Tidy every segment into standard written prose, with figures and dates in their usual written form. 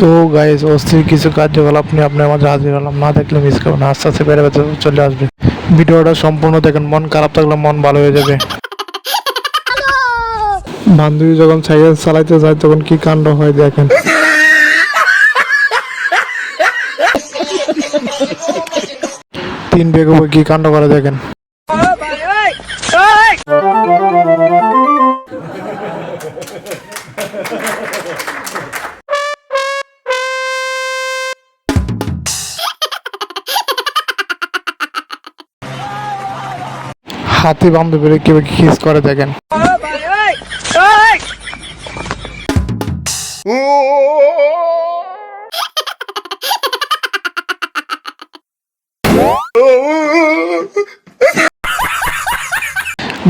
তো গাইস অস্থির কিছু কার্যকলাপ নিয়ে আপনার মাঝে হাজির হলাম। না দেখলে মিস করবেন না, আস্তে আস্তে বেড়ে বেড়ে চলে আসবে। ভিডিওটা সম্পূর্ণ দেখেন, মন খারাপ থাকলে মন ভালো হয়ে যাবে। বান্ধবী যখন সাইকেল চালাইতে যায় তখন কি কাণ্ড হয় দেখেন। তিন বেগ কি কাণ্ড করে দেখেন। হাতি বান্ধবীরা কিভাবে কিস করে দেখেন।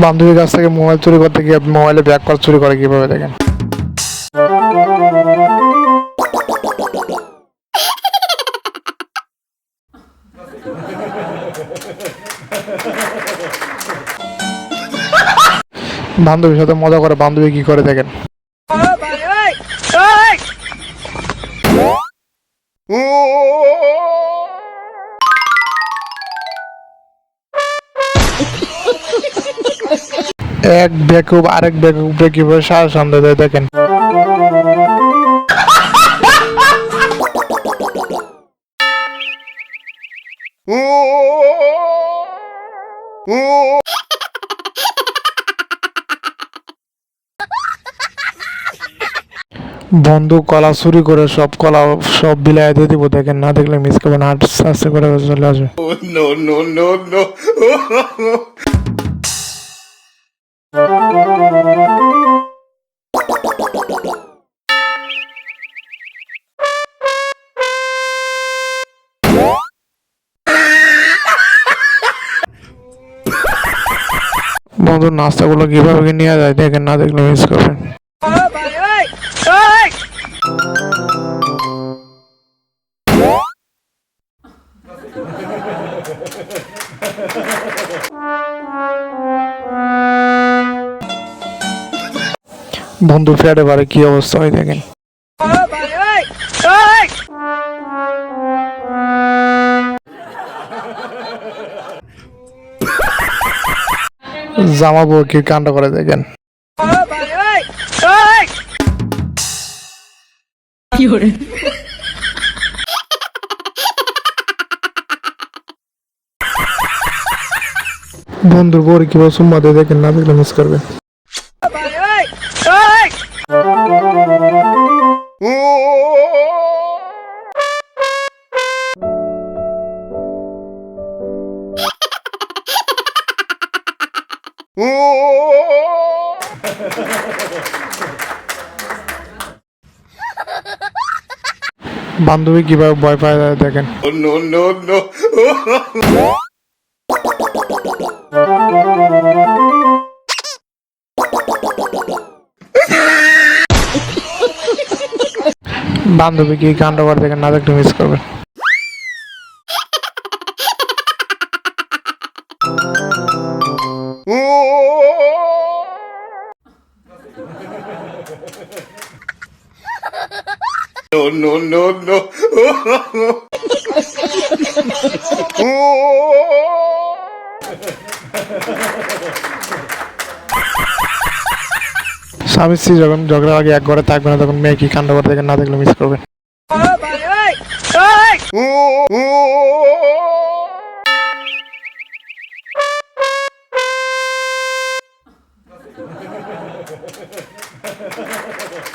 বান্ধবীর কাছ থেকে মোবাইল চুরি করতে গিয়ে মোবাইলে ব্যাগ পাস চুরি করে কিভাবে দেখেন। বান্ধবীর সাথে মজা করে বান্ধবী কি করে দেখেন। এক বেকুব আরেক বেকুবকে কিভাবে সারা সামনে দেয় দেখেন। বন্ধু কলা চুরি করে সব কলা সব বিলাই দিয়ে দিব দেখেন। না দেখলে মিস করবেন, আস্তে করে চলে আসবে। বন্ধুর নাস্তাগুলো কিভাবে নিয়ে যায় দেখেন। না দেখলে মিস করবেন। বন্ধু ফেটে পারে কি অবস্থা হয় দেখেন। জামা বউ কি কাণ্ড করে দেখেন। বন্ধুর বউর কিভাবে সুম্মা দিয়ে দেখেন। না দেখলে মিস করবে। বান্ধবী কিভাবে ভয় পায় দেখেন। বান্ধবী কি কাণ্ড করে দেখেন। না দেখলে মিস করবেন। স্বামী স্ত্রী যখন ঝগড়া লাগে এক ঘরে থাকবে না তখন মেয়ে কি কাণ্ড করে দেখেন। না দেখলে মিস করবেন।